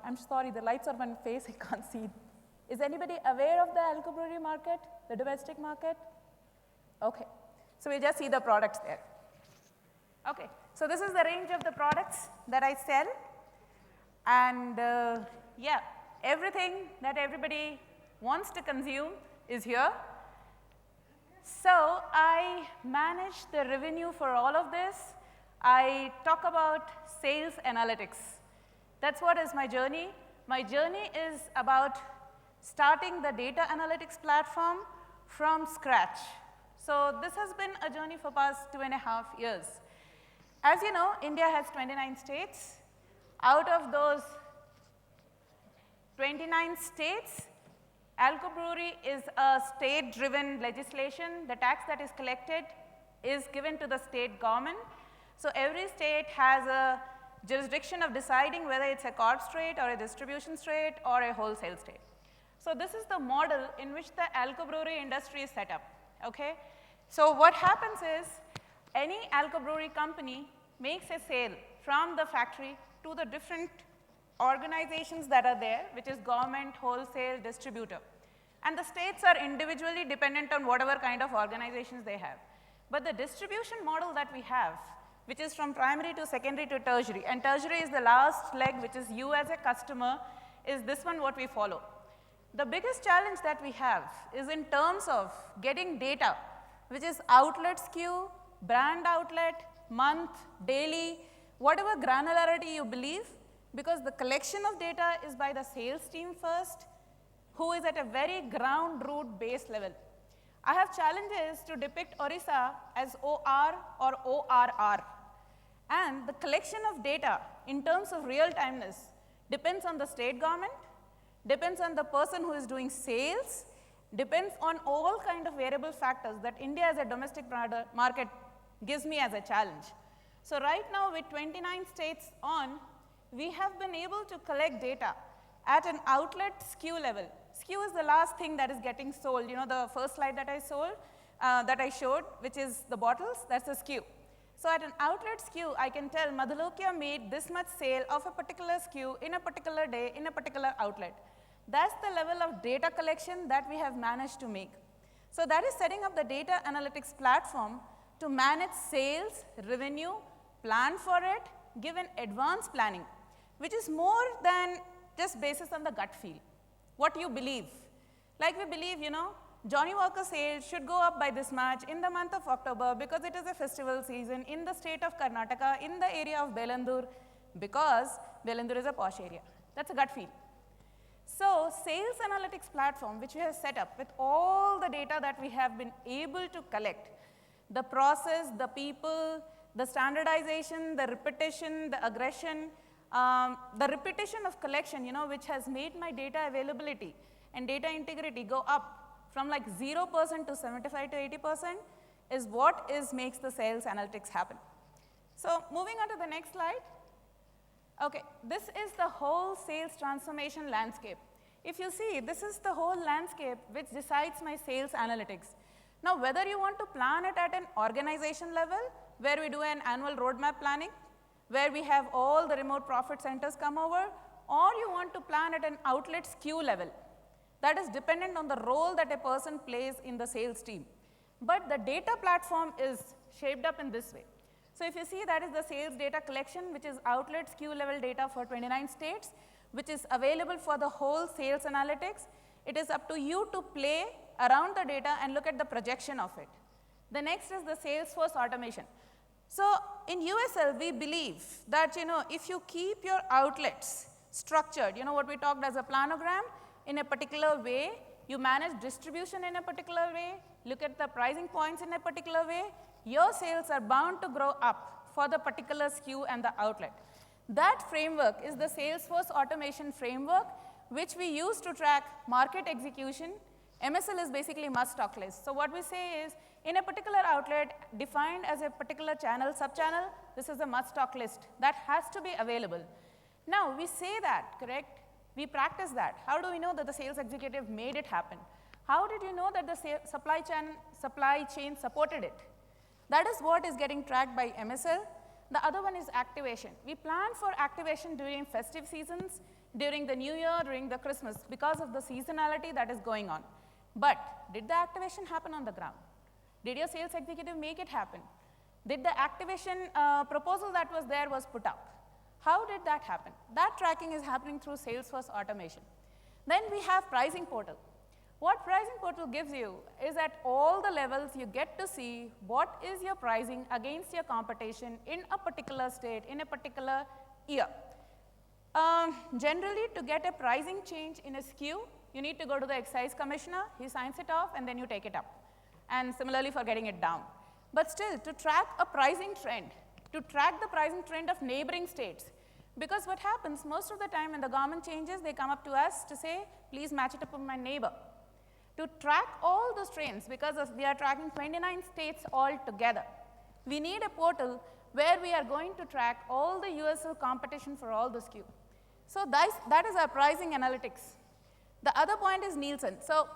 I'm sorry, the lights are on my face, I can't see. Is anybody aware of the alcohol brewery market, the domestic market? Okay, so we just see the products there. Okay, so this is the range of the products that I sell. And yeah, everything that everybody wants to consume is here. So I manage the revenue for all of this. I talk about sales analytics. That's what is my journey. My journey is about starting the data analytics platform from scratch. So this has been a journey for past 2.5 years. As you know, India has 29 states. Out of those 29 states, alcohol brewery is a state-driven legislation. The tax that is collected is given to the state government. So every state has a jurisdiction of deciding whether it's a corp state or a distribution state or a wholesale state. So this is the model in which the alcohol brewery industry is set up, okay? So what happens is, any alcohol brewery company makes a sale from the factory to the different organizations that are there, which is government, wholesale, distributor. And the states are individually dependent on whatever kind of organizations they have. But the distribution model that we have, which is from primary to secondary to tertiary, and tertiary is the last leg, which is you as a customer, is this one what we follow. The biggest challenge that we have is in terms of getting data, which is outlet SKU, brand outlet, month, daily, whatever granularity you believe, because the collection of data is by the sales team first, who is at a very ground root base level. I have challenges to depict Orissa as OR or ORR. And the collection of data in terms of real timeness depends on the state government, depends on the person who is doing sales, depends on all kind of variable factors that India as a domestic market gives me as a challenge. So right now with 29 states on, we have been able to collect data at an outlet SKU level. SKU is the last thing that is getting sold. You know, the first slide that I showed, which is the bottles, that's a SKU. So at an outlet SKU, I can tell Madhulokya made this much sale of a particular SKU in a particular day in a particular outlet. That's the level of data collection that we have managed to make. So that is setting up the data analytics platform to manage sales, revenue, plan for it, give an advanced planning, which is more than just basis on the gut feel. What you believe. Like we believe, you know, Johnny Walker sales should go up by this much in the month of October because it is a festival season in the state of Karnataka, in the area of Belandur, because Belandur is a posh area. That's a gut feel. So sales analytics platform, which we have set up with all the data that we have been able to collect, the process, the people, the standardization, the repetition, the aggression, the repetition of collection, you know, which has made my data availability and data integrity go up from like 0% to 75 to 80% is what makes the sales analytics happen. So moving on to the next slide. Okay, this is the whole sales transformation landscape. If you see, this is the whole landscape which decides my sales analytics. Now, whether you want to plan it at an organization level, where we do an annual roadmap planning, where we have all the remote profit centers come over, or you want to plan at an outlet SKU level. That is dependent on the role that a person plays in the sales team. But the data platform is shaped up in this way. So if you see, that is the sales data collection, which is outlet SKU level data for 29 states, which is available for the whole sales analytics. It is up to you to play around the data and look at the projection of it. The next is the Salesforce Automation. So in USL, we believe that, you know, if you keep your outlets structured, you know what we talked as a planogram, in a particular way, you manage distribution in a particular way, look at the pricing points in a particular way, your sales are bound to grow up for the particular SKU and the outlet. That framework is the Salesforce Automation framework, which we use to track market execution. MSL is basically must stock list. So what we say is, in a particular outlet defined as a particular channel, sub-channel, this is a must stock list that has to be available. Now, we say that, correct? We practice that. How do we know that the sales executive made it happen? How did you know that the supply chain supported it? That is what is getting tracked by MSL. The other one is activation. We plan for activation during festive seasons, during the New Year, during the Christmas, because of the seasonality that is going on. But did the activation happen on the ground? Did your sales executive make it happen? Did the activation proposal that was there was put up? How did that happen? That tracking is happening through Salesforce Automation. Then we have pricing portal. What pricing portal gives you is at all the levels you get to see what is your pricing against your competition in a particular state, in a particular year. Generally, to get a pricing change in a SKU, you need to go to the excise commissioner, he signs it off, and then you take it up. And similarly for getting it down. But still, to track a pricing trend, to track the pricing trend of neighboring states, because what happens most of the time when the government changes, they come up to us to say, please match it up with my neighbor. To track all those trends, because we are tracking 29 states all together, we need a portal where we are going to track all the USL competition for all the SKU. So that is our pricing analytics. The other point is Nielsen. So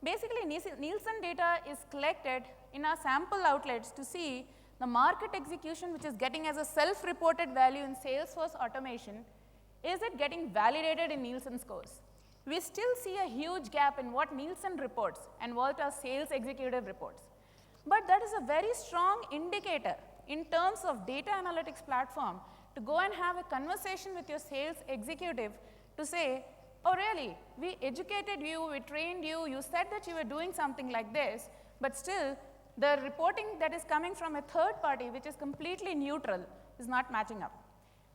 basically, Nielsen data is collected in our sample outlets to see the market execution, which is getting as a self-reported value in Salesforce Automation, is it getting validated in Nielsen scores? We still see a huge gap in what Nielsen reports and what our sales executive reports. But that is a very strong indicator in terms of data analytics platform to go and have a conversation with your sales executive to say, oh really, we educated you, we trained you, you said that you were doing something like this, but still the reporting that is coming from a third party, which is completely neutral, is not matching up.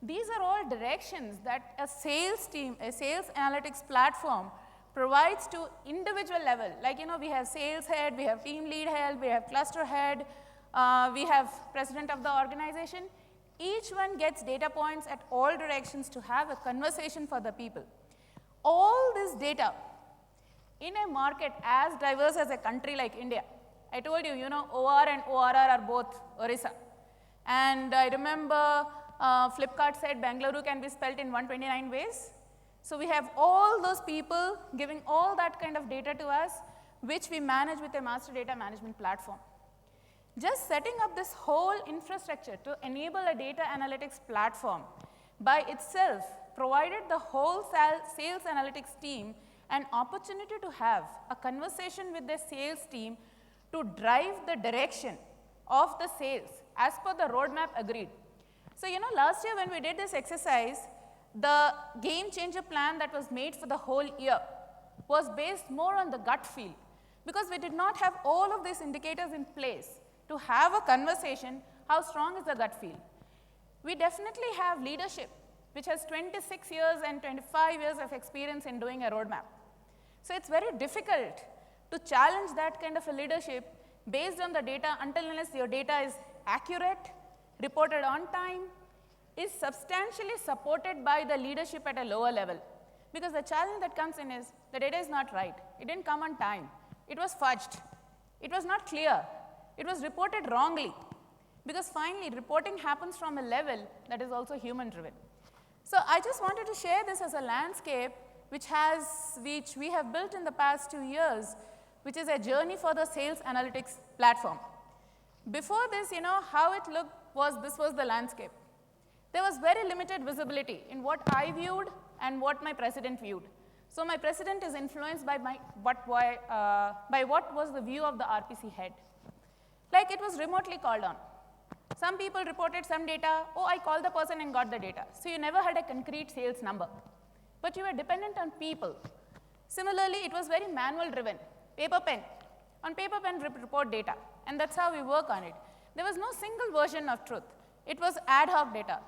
These are all directions that a sales team, a sales analytics platform provides to individual level. Like, we have sales head, we have team lead head, we have cluster head, we have president of the organization. Each one gets data points at all directions to have a conversation for the people. All this data in a market as diverse as a country like India. I told you, OR and ORR are both Orissa. And I remember Flipkart said Bengaluru can be spelled in 129 ways. So we have all those people giving all that kind of data to us, which we manage with a master data management platform. Just setting up this whole infrastructure to enable a data analytics platform by itself provided the whole sales analytics team an opportunity to have a conversation with the sales team to drive the direction of the sales as per the roadmap agreed. So, last year when we did this exercise, the game changer plan that was made for the whole year was based more on the gut feel, because we did not have all of these indicators in place to have a conversation, how strong is the gut feel. We definitely have leadership, which has 26 years and 25 years of experience in doing a roadmap. So it's very difficult to challenge that kind of a leadership based on the data until unless your data is accurate, reported on time, is substantially supported by the leadership at a lower level. Because the challenge that comes in is the data is not right. It didn't come on time. It was fudged. It was not clear. It was reported wrongly. Because finally, reporting happens from a level that is also human driven. So I just wanted to share this as a landscape which we have built in the past 2 years, which is a journey for the sales analytics platform. Before this, how it looked was this was the landscape. There was very limited visibility in what I viewed and what my president viewed. So my president is influenced by what was the view of the RPC head. Like it was remotely called on. Some people reported some data, oh, I called the person and got the data. So you never had a concrete sales number. But you were dependent on people. Similarly, it was very manual driven. Paper pen. On paper pen, report data. And that's how we work on it. There was no single version of truth. It was ad hoc data.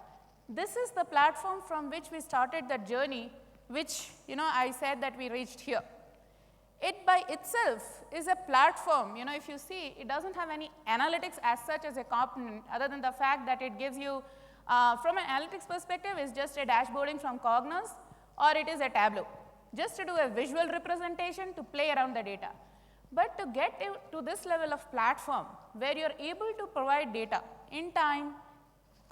This is the platform from which we started that journey, which I said that we reached here. It by itself is a platform. If you see, it doesn't have any analytics as such as a component, other than the fact that it gives you, from an analytics perspective, is just a dashboarding from Cognos, or it is a Tableau, just to do a visual representation to play around the data. But to get to this level of platform, where you're able to provide data in time,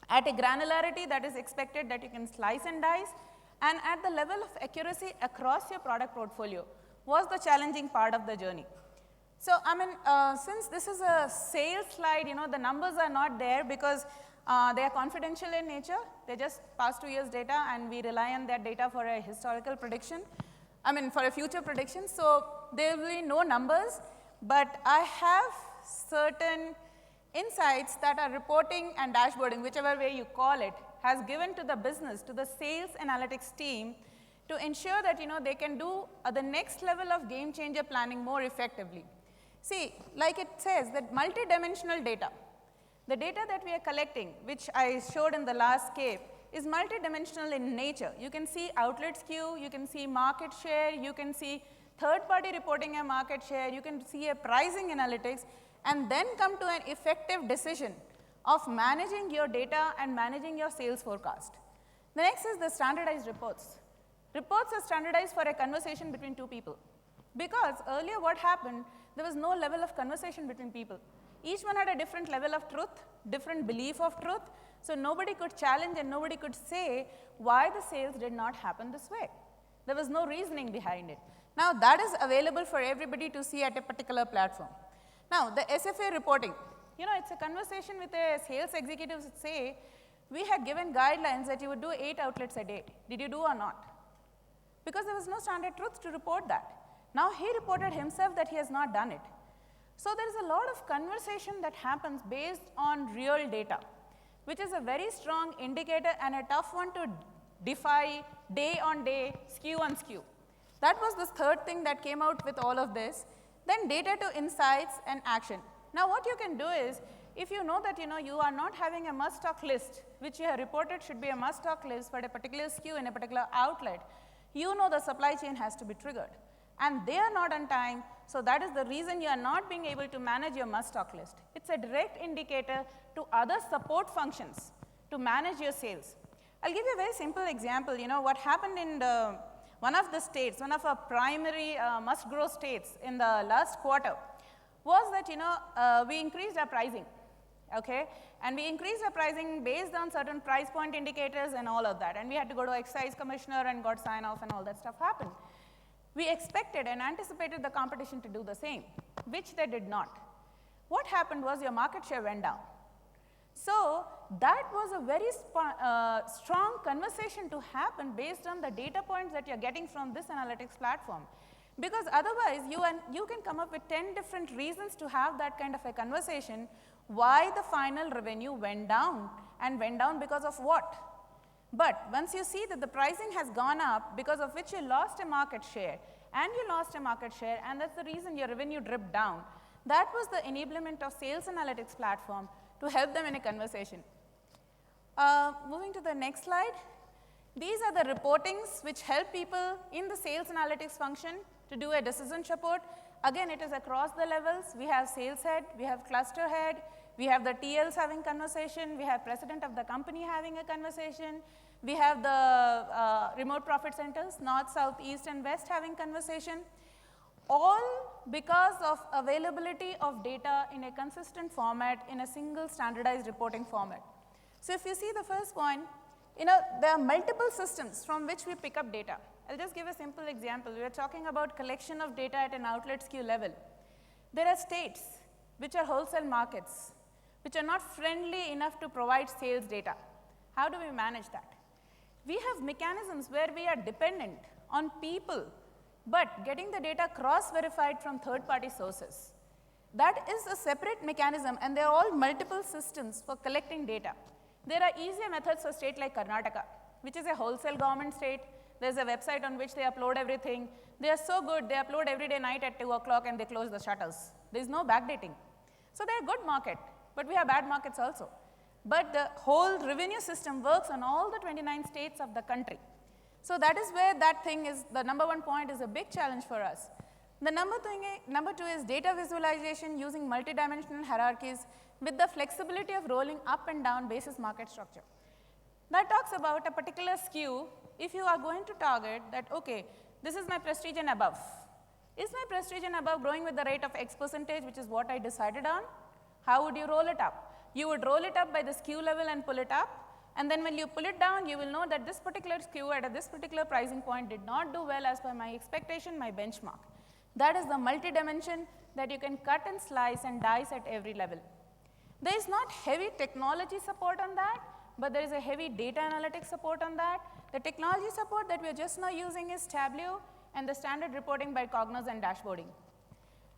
at a granularity that is expected that you can slice and dice, and at the level of accuracy across your product portfolio, was the challenging part of the journey. So, since this is a sales slide, the numbers are not there because They are confidential in nature. They're just past 2 years data, and we rely on that data for a historical prediction. I mean, for a future prediction. So there will be no numbers, but I have certain insights that are reporting and dashboarding, whichever way you call it, has given to the business, to the sales analytics team, to ensure that they can do the next level of game changer planning more effectively. See, like it says that multidimensional data, the data that we are collecting, which I showed in the last case, is multidimensional in nature. You can see outlet skew, you can see market share, you can see third-party reporting a market share, you can see a pricing analytics, and then come to an effective decision of managing your data and managing your sales forecast. The next is the standardized reports. Reports are standardized for a conversation between two people. Because earlier what happened, there was no level of conversation between people. Each one had a different level of truth, different belief of truth, so nobody could challenge and nobody could say why the sales did not happen this way. There was no reasoning behind it. Now that is available for everybody to see at a particular platform. Now the SFA reporting, it's a conversation with a sales executive that say, we had given guidelines that you would do 8 outlets a day. Did you do or not? Because there was no standard truth to report that. Now he reported himself that he has not done it. So there is a lot of conversation that happens based on real data, which is a very strong indicator and a tough one to defy day on day, skew on skew. That was the third thing that came out with all of this. Then data to insights and action. Now what you can do is, if you know that you are not having a must-stock list, which you have reported should be a must-stock list for a particular SKU in a particular outlet, the supply chain has to be triggered. And they are not on time, so that is the reason you are not being able to manage your must-stock list. It's a direct indicator to other support functions to manage your sales. I'll give you a very simple example. What happened in one of the states, one of our primary must-grow states in the last quarter, was that we increased our pricing, okay? And we increased our pricing based on certain price point indicators and all of that. And we had to go to excise commissioner and got sign-off and all that stuff happened. We expected and anticipated the competition to do the same, which they did not. What happened was your market share went down. So that was a very strong conversation to happen based on the data points that you're getting from this analytics platform. Because otherwise, you can come up with 10 different reasons to have that kind of a conversation, why the final revenue went down, and went down because of what. But once you see that the pricing has gone up, because of which you lost a market share, and you lost a market share, and that's the reason your revenue dripped down, that was the enablement of sales analytics platform to help them in a conversation. Moving to the next slide. These are the reportings which help people in the sales analytics function to do a decision support. Again, it is across the levels. We have sales head, we have cluster head, we have the TLs having conversation, we have president of the company having a conversation, we have the remote profit centers, north, south, east, and west having conversation, all because of availability of data in a consistent format in a single standardized reporting format. So if you see the first point, there are multiple systems from which we pick up data. I'll just give a simple example. We are talking about collection of data at an outlet SKU level. There are states which are wholesale markets, which are not friendly enough to provide sales data. How do we manage that? We have mechanisms where we are dependent on people, but getting the data cross-verified from third-party sources. That is a separate mechanism, and they are all multiple systems for collecting data. There are easier methods for a state like Karnataka, which is a wholesale government state. There's a website on which they upload everything. They are so good, they upload every day night at 2 o'clock and they close the shutters. There's no backdating. So they're a good market, but we have bad markets also. But the whole revenue system works on all the 29 states of the country. So that is where that thing is, the number one point is a big challenge for us. The number two is data visualization using multidimensional hierarchies with the flexibility of rolling up and down basis market structure. That talks about a particular SKU. If you are going to target that, okay, this is my prestige and above. Is my prestige and above growing with the rate of X percentage, which is what I decided on? How would you roll it up? You would roll it up by the SKU level and pull it up. And then when you pull it down, you will know that this particular SKU at this particular pricing point did not do well as per my expectation, my benchmark. That is the multi-dimension that you can cut and slice and dice at every level. There is not heavy technology support on that, but there is a heavy data analytics support on that. The technology support that we are just now using is Tableau and the standard reporting by Cognos and dashboarding.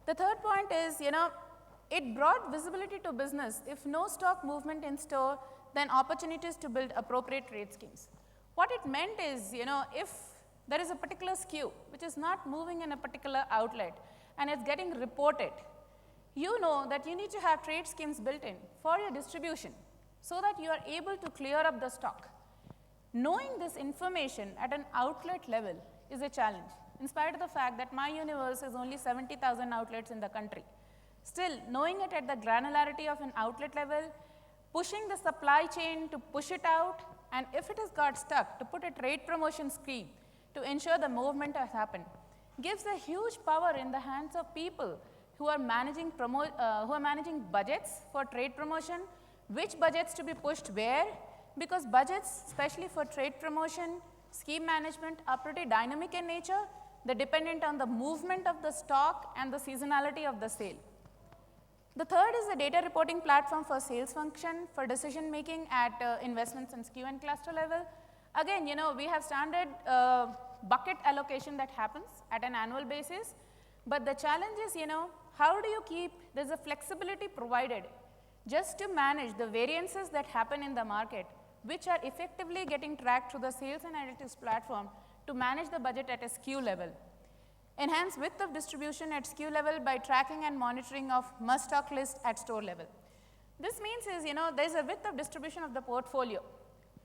The third point is, it brought visibility to business. If no stock movement in store, then opportunities to build appropriate trade schemes. What it meant is, if there is a particular SKU which is not moving in a particular outlet and it's getting reported, you know that you need to have trade schemes built in for your distribution so that you are able to clear up the stock. Knowing this information at an outlet level is a challenge, in spite of the fact that my universe is only 70,000 outlets in the country. Still, knowing it at the granularity of an outlet level, pushing the supply chain to push it out, and if it has got stuck, to put a trade promotion scheme to ensure the movement has happened, gives a huge power in the hands of people who are managing budgets for trade promotion, which budgets to be pushed where, because budgets, especially for trade promotion, scheme management, are pretty dynamic in nature. They're dependent on the movement of the stock and the seasonality of the sale. The third is a data reporting platform for sales function for decision making at investments and SKU and cluster level. Again, we have standard bucket allocation that happens at an annual basis, but the challenge is, how do you keep, there's a flexibility provided just to manage the variances that happen in the market, which are effectively getting tracked through the sales analytics platform to manage the budget at a SKU level. Enhance width of distribution at SKU level by tracking and monitoring of must-stock list at store level. This means is, there's a width of distribution of the portfolio.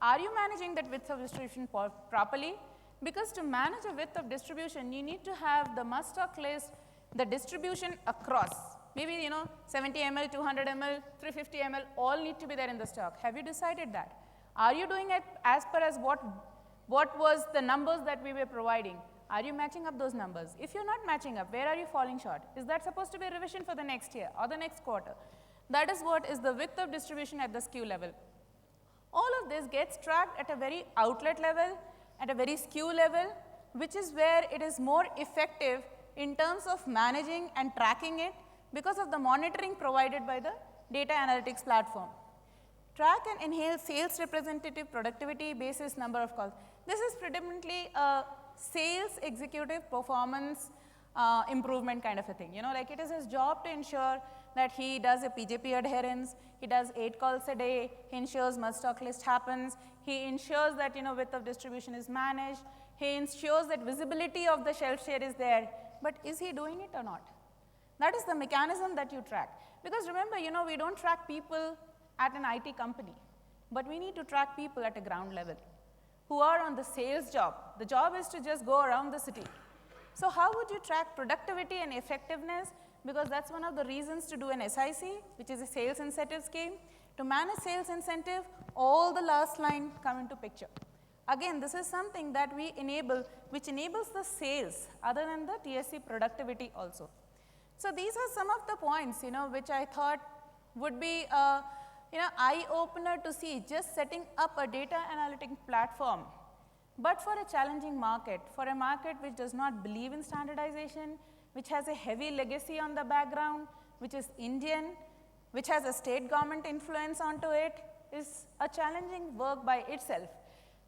Are you managing that width of distribution properly? Because to manage a width of distribution, you need to have the must-stock list, the distribution across. Maybe, 70 ml, 200 ml, 350 ml, all need to be there in the stock. Have you decided that? Are you doing it as per as what was the numbers that we were providing? Are you matching up those numbers? If you're not matching up, where are you falling short? Is that supposed to be a revision for the next year or the next quarter? That is what is the width of distribution at the SKU level. All of this gets tracked at a very outlet level, at a very SKU level, which is where it is more effective in terms of managing and tracking it because of the monitoring provided by the data analytics platform. Track and enhance sales representative productivity basis number of calls. This is predominantly a sales executive performance improvement kind of a thing. Like it is his job to ensure that he does a PJP adherence, he does 8 calls a day, he ensures must-stock list happens, he ensures that width of distribution is managed, he ensures that visibility of the shelf share is there, but is he doing it or not? That is the mechanism that you track. Because remember, we don't track people at an IT company, but we need to track people at a ground level who are on the sales job. The job is to just go around the city. So how would you track productivity and effectiveness? Because that's one of the reasons to do an SIC, which is a sales incentive scheme. To manage sales incentive, all the last line come into picture. Again, this is something that we enable, which enables the sales other than the TSC productivity also. So these are some of the points, which I thought would be eye-opener to see just setting up a data analytic platform, but for a challenging market, for a market which does not believe in standardization, which has a heavy legacy on the background, which is Indian, which has a state government influence onto it, is a challenging work by itself.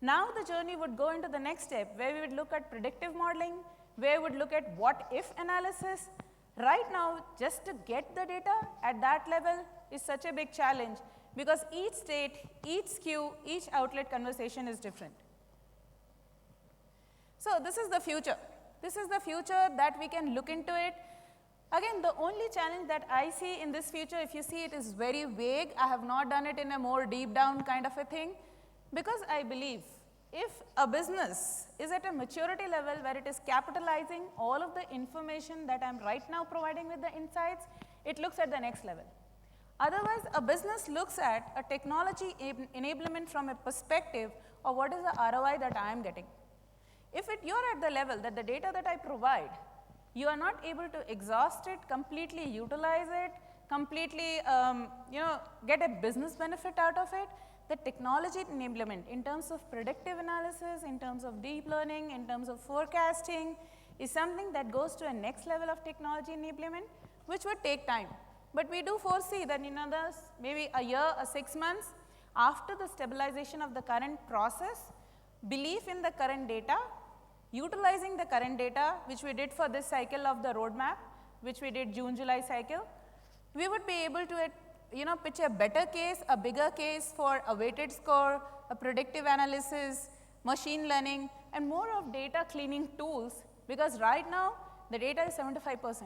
Now the journey would go into the next step, where we would look at predictive modeling, where we would look at what-if analysis. Right now, just to get the data at that level is such a big challenge, because each state, each SKU, each outlet conversation is different. So this is the future. This is the future that we can look into it. Again, the only challenge that I see in this future, if you see, it is very vague. I have not done it in a more deep down kind of a thing, because I believe if a business is at a maturity level where it is capitalizing all of the information that I'm right now providing with the insights, it looks at the next level. Otherwise, a business looks at a technology enablement from a perspective of what is the ROI that I am getting. If you're at the level that the data that I provide, you are not able to exhaust it, completely utilize it, completely get a business benefit out of it, the technology enablement in terms of predictive analysis, in terms of deep learning, in terms of forecasting is something that goes to a next level of technology enablement, which would take time. But we do foresee that in others, maybe a year or 6 months, after the stabilization of the current process, belief in the current data, utilizing the current data, which we did for this cycle of the roadmap, which we did June-July cycle, we would be able to pitch a better case, a bigger case for a weighted score, a predictive analysis, machine learning, and more of data cleaning tools, because right now the data is 75%.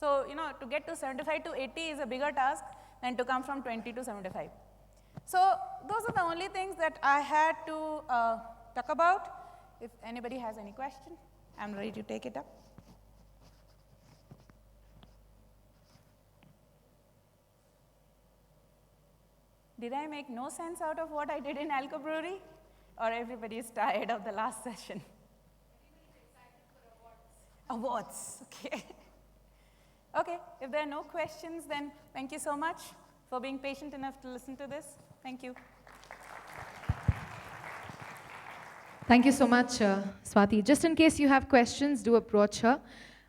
So, to get to 75 to 80 is a bigger task than to come from 20 to 75. So, those are the only things that I had to talk about. If anybody has any question, I'm ready to take it up. Did I make no sense out of what I did in Alco Brewery? Or everybody is tired of the last session? Everybody's excited for awards. Awards, okay. Okay, if there are no questions, then thank you so much for being patient enough to listen to this. Thank you. Thank you so much, Swati. Just in case you have questions, do approach her.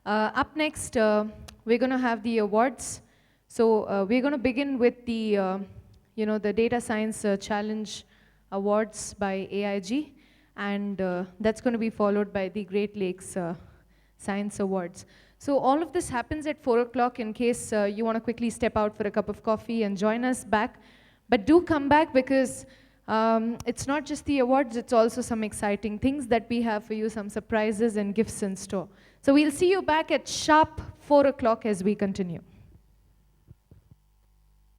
Up next, we're going to have the awards. So we're going to begin with the, the Data Science Challenge Awards by AIG, and that's going to be followed by the Great Lakes Science Awards. So all of this happens at 4 o'clock in case you want to quickly step out for a cup of coffee and join us back. But do come back, because it's not just the awards, it's also some exciting things that we have for you, some surprises and gifts in store. So we'll see you back at sharp 4 o'clock as we continue.